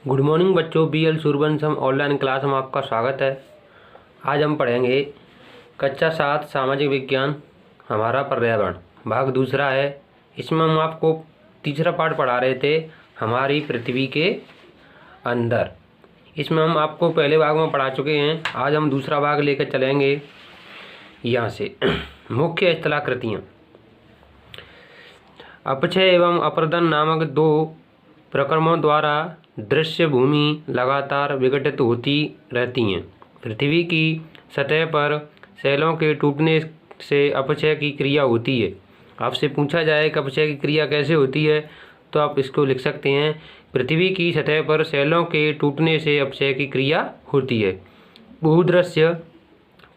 Good morning बच्चों, BL Sooryavansham online class में आपका स्वागत है। आज हम पढ़ेंगे कक्षा 7 सामाजिक विज्ञान हमारा पर्यावरण भाग दूसरा है। इसमें हम आपको तीसरा पार्ट पढ़ा रहे थे, हमारी पृथ्वी के अंदर। इसमें हम आपको पहले भाग में पढ़ा चुके हैं। आज हम दूसरा भाग लेकर चलेंगे यहाँ से। मुख्य स्थलाकृतियाँ। अपक्षय एवं अपर्दन नामक दो प्रक्रमों द्वारा दृश्य भूमि लगातार विघटित होती रहती हैं। पृथ्वी की सतह पर शैलों के टूटने से अपक्षय की क्रिया होती है। आपसे पूछा जाए कि अपक्षय की क्रिया कैसे होती है, तो आप इसको लिख सकते हैं, पृथ्वी की सतह पर शैलों के टूटने से अपक्षय की क्रिया होती है। भूदृश्य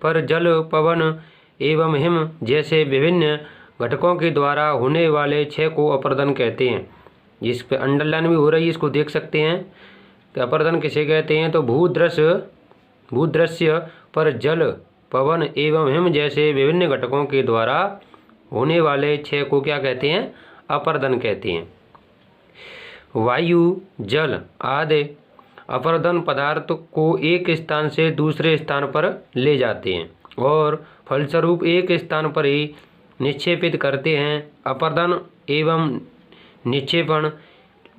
पर जल, पवन एवं हिम जैसे विभिन्न घटकों के द्वारा होने वाले क्षय को अपर्दन कहते हैं। जिस पे अंडरलाइन भी हो रही है, इसको देख सकते हैं कि अपर्दन किसे कहते हैं। तो भूदृश्य पर जल, पवन एवं हिम जैसे विभिन्न घटकों के द्वारा होने वाले क्षय को क्या कहते हैं? अपर्दन कहते हैं। वायु, जल आदि अपर्दन पदार्थ को एक स्थान से दूसरे स्थान पर ले जाते हैं और फलस्वरूप एक स्थान पर ही निक्षेपित करते हैं। अपर्दन एवं निक्षेपण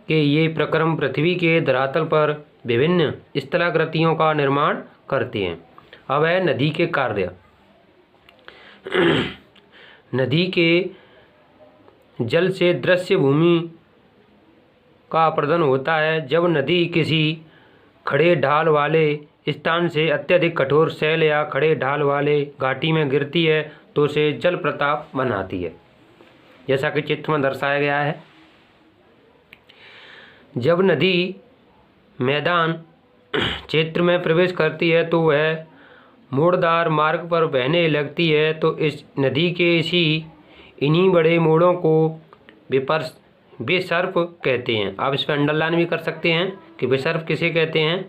के ये प्रक्रम पृथ्वी के धरातल पर विभिन्न स्थलाकृतियों का निर्माण करते हैं। अब है नदी के कार्य। नदी के जल से दृश्य भूमि का अपर्दन होता है। जब नदी किसी खड़े ढाल वाले स्थान से अत्यधिक कठोर शैल या खड़े ढाल वाले घाटी में गिरती है तो उसे जल प्रताप बनाती है, जैसा कि चित्र में दर्शाया गया है। जब नदी मैदान क्षेत्र में प्रवेश करती है तो वह मोड़दार मार्ग पर बहने लगती है। तो इस नदी के इन्हीं बड़े मोड़ों को विसर्प कहते हैं। आप इस पर अंडरलाइन भी कर सकते हैं कि विसर्प किसे कहते हैं।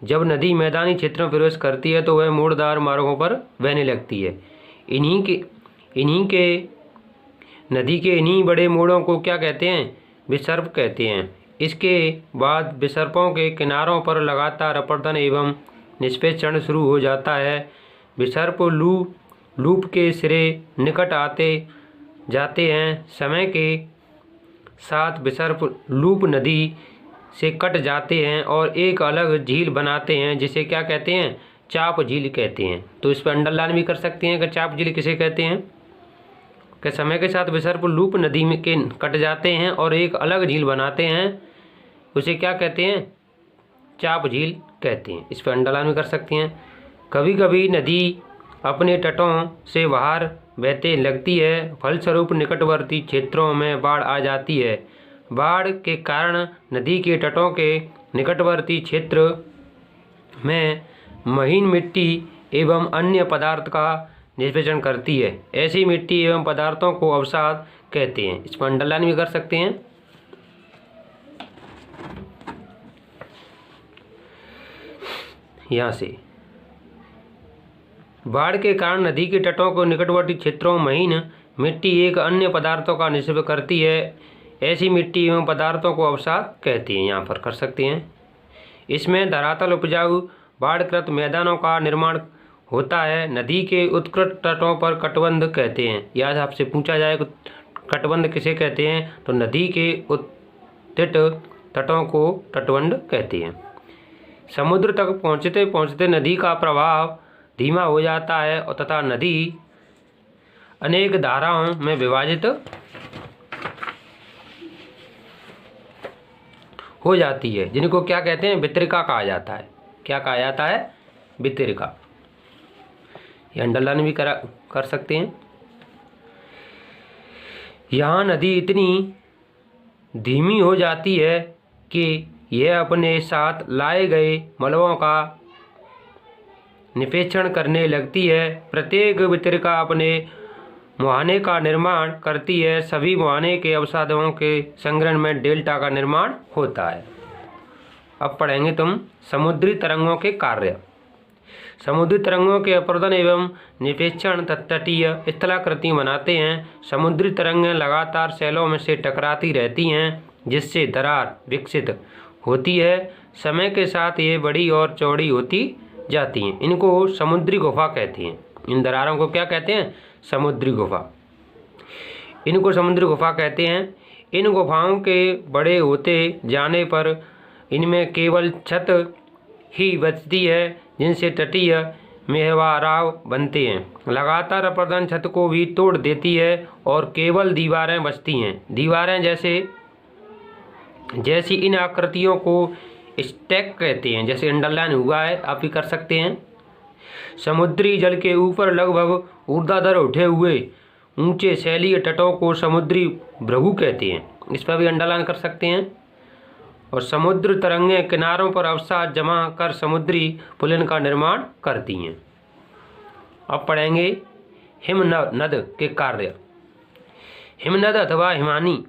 जब नदी मैदानी क्षेत्र में प्रवेश करती है तो वह मोड़दार मार्गों पर बहने लगती है। नदी के इन्हीं बड़े मोड़ों को क्या कहते हैं? विसर्प कहते हैं। इसके बाद विसर्पों के किनारों पर लगातार अपर्दन एवं निष्पेषण शुरू हो जाता है। विसर्प लूप के सिरे निकट आते जाते हैं। समय के साथ विसर्प लूप नदी से कट जाते हैं और एक अलग झील बनाते हैं, जिसे क्या कहते हैं? चाप झील कहते हैं। तो इस पर अंडरलाइन भी कर सकते हैं कि चाप झील किसे कहते हैं। कि समय के साथ विसर्प लूप नदी में के कट जाते हैं और एक अलग झील बनाते हैं, उसे क्या कहते हैं? चाप झील कहते हैं। इस पर अंडरलाइन भी कर सकते हैं। कभी कभी नदी अपने तटों से बाहर बहते लगती है। फलस्वरूप निकटवर्ती क्षेत्रों में बाढ़ आ जाती है। बाढ़ के कारण नदी के तटों के निकटवर्ती क्षेत्र में महीन मिट्टी एवं अन्य पदार्थ का निष्पेषण करती है। ऐसी मिट्टी एवं पदार्थों को अवसाद कहते हैं। इस पर अंडरलाइन भी कर सकते हैं। यहाँ से बाढ़ के कारण नदी के तटों को निकटवर्ती क्षेत्रों में महीन मिट्टी एक अन्य पदार्थों का निक्षेप करती है। ऐसी मिट्टी एवं पदार्थों को अवसाद कहते हैं। यहाँ पर कर सकते हैं। इसमें धरातल उपजाऊ बाढ़कृत मैदानों का निर्माण होता है। नदी के उत्कृष्ट तटों पर तटबंध कहते हैं। या आपसे पूछा जाए कि तटबंध किसे कहते हैं, तो नदी के उत्कृष्ट तटों को तटबंध कहते हैं। समुद्र तक पहुँचते पहुँचते नदी का प्रवाह धीमा हो जाता है और तथा नदी अनेक धाराओं में विभाजित हो जाती है, जिनको क्या कहते हैं? वितरिका कहा जाता है। क्या कहा जाता है? वितरिका। ये अंडरलाइन भी कर सकते हैं। यहाँ नदी इतनी धीमी हो जाती है कि यह अपने साथ लाए गए मलबों का निक्षेपण करने लगती है। प्रत्येक वितरिका अपने मुहाने का निर्माण करती है। सभी मुहाने के अवसादों के संग्रहण में डेल्टा का निर्माण होता है। अब पढ़ेंगे तुम समुद्री तरंगों के कार्य। समुद्री तरंगों के अपर्दन एवं निक्षेपण तटीय स्थलाकृति बनाते हैं। समुद्री तरंगें लगातार शैलों में से टकराती रहती हैं जिससे दरार विकसित होती है। समय के साथ ये बड़ी और चौड़ी होती जाती हैं। इनको समुद्री गुफा कहते हैं। इन दरारों को क्या कहते हैं? समुद्री गुफा। इनको समुद्री गुफा कहते हैं। इन गुफाओं के बड़े होते जाने पर इनमें केवल छत ही बचती है, जिनसे तटीय मेहराब बनते हैं। लगातार अपरदन छत को भी तोड़ देती है और केवल दीवारें बचती हैं। दीवारें जैसी इन आकृतियों को स्टैक कहते हैं। जैसे अंडरलाइन हुआ है, आप भी कर सकते हैं। समुद्री जल के ऊपर लगभग ऊर्ध्वाधर उठे हुए ऊंचे शैलीय तटों को समुद्री भृगु कहते हैं। इस पर भी अंडरलाइन कर सकते हैं। और समुद्र तरंगें किनारों पर अवसाद जमा कर समुद्री पुलिन का निर्माण करती हैं। अब पढ़ेंगे हिमनद के कार्य। हिमनद अथवा हिमानी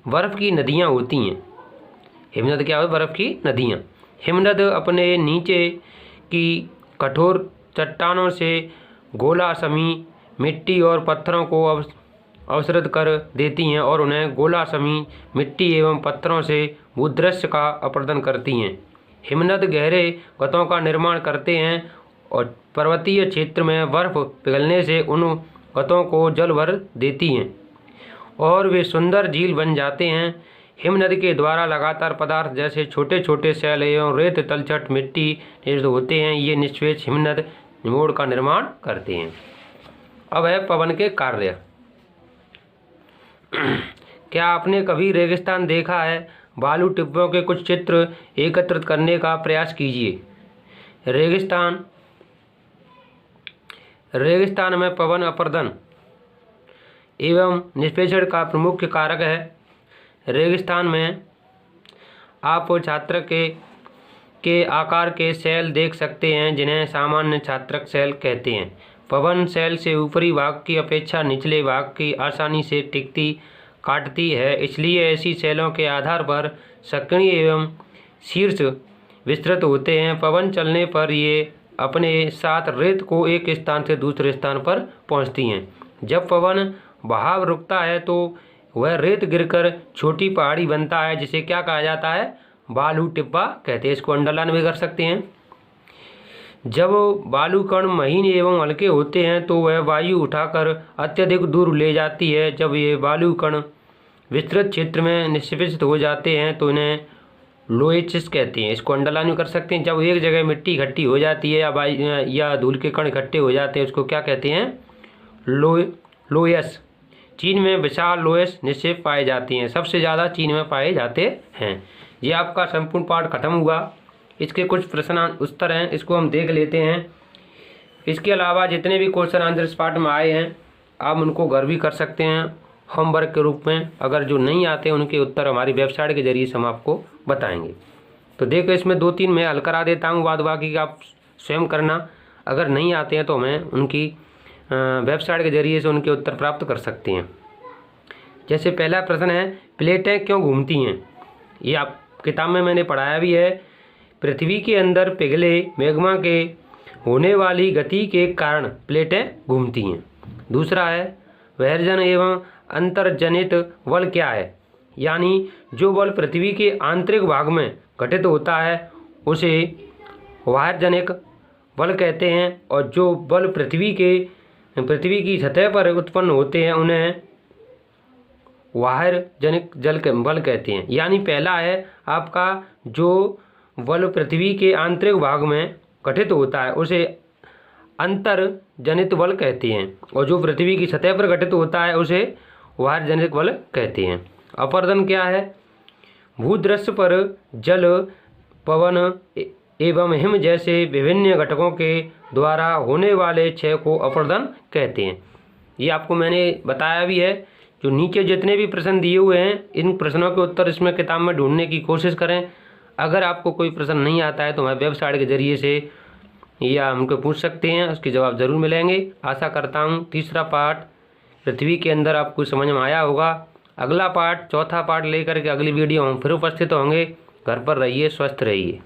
बर्फ की नदियाँ होती हैं। हिमनद क्या है? बर्फ की नदियाँ। हिमनद अपने नीचे की कठोर चट्टानों से गोलासमी मिट्टी और पत्थरों को अवसृत कर देती हैं और उन्हें गोलासमी मिट्टी एवं पत्थरों से भूदृश्य का अपरदन करती हैं। हिमनद गहरे गतों का निर्माण करते हैं और पर्वतीय क्षेत्र में बर्फ पिघलने से उन गतों को जल भर देती हैं और वे सुंदर झील बन जाते हैं। हिमनद के द्वारा लगातार पदार्थ जैसे छोटे छोटे शैल एवं रेत तलछट मिट्टी निर्मित होते हैं। ये निष्पेक्ष हिमनद मोड़ का निर्माण करते हैं। अब है पवन के कार्य। क्या आपने कभी रेगिस्तान देखा है? बालू टिब्बों के कुछ चित्र एकत्रित करने का प्रयास कीजिए। रेगिस्तान में पवन अपरदन एवं निष्पेषण का प्रमुख कारक है। रेगिस्तान में आप छात्र के आकार के सेल देख सकते हैं, जिन्हें सामान्य छात्रक सेल कहते हैं। पवन सेल से ऊपरी भाग की अपेक्षा निचले भाग की आसानी से काटती है, इसलिए ऐसी सेलों के आधार पर सक्रिय एवं शीर्ष विस्तृत होते हैं। पवन चलने पर ये अपने साथ रेत को एक स्थान से दूसरे स्थान पर पहुंचती हैं। जब पवन बहाव रुकता है तो वह रेत गिरकर छोटी पहाड़ी बनता है, जिसे क्या कहा जाता है? बालू टिब्बा कहते हैं। इसको अंडरलाइन भी कर सकते हैं। जब बालू कण महीन एवं हल्के होते हैं तो वह वायु उठाकर अत्यधिक दूर ले जाती है। जब ये बालू कण विस्तृत क्षेत्र में निक्षेपित हो जाते हैं तो इन्हें लोएचिस कहते हैं। इसको अंडरलाइन भी कर सकते हैं। जब एक जगह मिट्टी इकट्ठी हो जाती है या धूल के कण इकट्ठे हो जाते हैं, उसको क्या कहते हैं? लोयस। चीन में विशाल लोयस निक्षेप पाए जाते हैं। सबसे ज़्यादा चीन में पाए जाते हैं। ये आपका संपूर्ण पाठ खत्म हुआ। इसके कुछ प्रश्न उत्तर हैं, इसको हम देख लेते हैं। इसके अलावा जितने भी क्वेश्चन आंसर इस पाठ में आए हैं, आप उनको घर भी कर सकते हैं होमवर्क के रूप में। अगर जो नहीं आते उनके उत्तर हमारी वेबसाइट के जरिए से हम आपको बताएंगे। तो देखो, इसमें 2-3 मैं हल करा देता हूँ, बाद बाकी आप स्वयं करना। अगर नहीं आते हैं तो हमें उनकी वेबसाइट के जरिए से उनके उत्तर प्राप्त कर सकते हैं। जैसे पहला प्रश्न है, प्लेटें क्यों घूमती हैं? ये आप किताब में मैंने पढ़ाया भी है। पृथ्वी के अंदर पिघले मैग्मा के होने वाली गति के कारण प्लेटें घूमती हैं। दूसरा है, बहिर्जन एवं अंतर्जनित बल क्या है? यानी जो बल पृथ्वी के आंतरिक भाग में घटित होता है उसे बहिर्जनिक बल कहते हैं, और जो बल पृथ्वी की सतह पर उत्पन्न होते हैं उन्हें बहिर्जनिक बल कहते हैं। यानी पहला है आपका, जो बल पृथ्वी के आंतरिक भाग में घटित होता है उसे अंतर्जनित बल कहते हैं, और जो पृथ्वी की सतह पर घटित होता है उसे बहिर्जनिक बल कहते हैं। अपरदन क्या है? भूदृश्य पर जल, पवन एवं हिम जैसे विभिन्न घटकों के द्वारा होने वाले क्षय को अपरदन कहते हैं। ये आपको मैंने बताया भी है। जो नीचे जितने भी प्रश्न दिए हुए हैं, इन प्रश्नों के उत्तर इसमें किताब में ढूंढने की कोशिश करें। अगर आपको कोई प्रश्न नहीं आता है तो हमारे वेबसाइट के जरिए से या हमको पूछ सकते हैं, उसके जवाब ज़रूर मिलेंगे। आशा करता हूँ तीसरा पार्ट पृथ्वी के अंदर आपको समझ में आया होगा। अगला पार्ट, चौथा पार्ट लेकर के अगली वीडियो हम फिर उपस्थित होंगे। घर पर रहिए, स्वस्थ रहिए।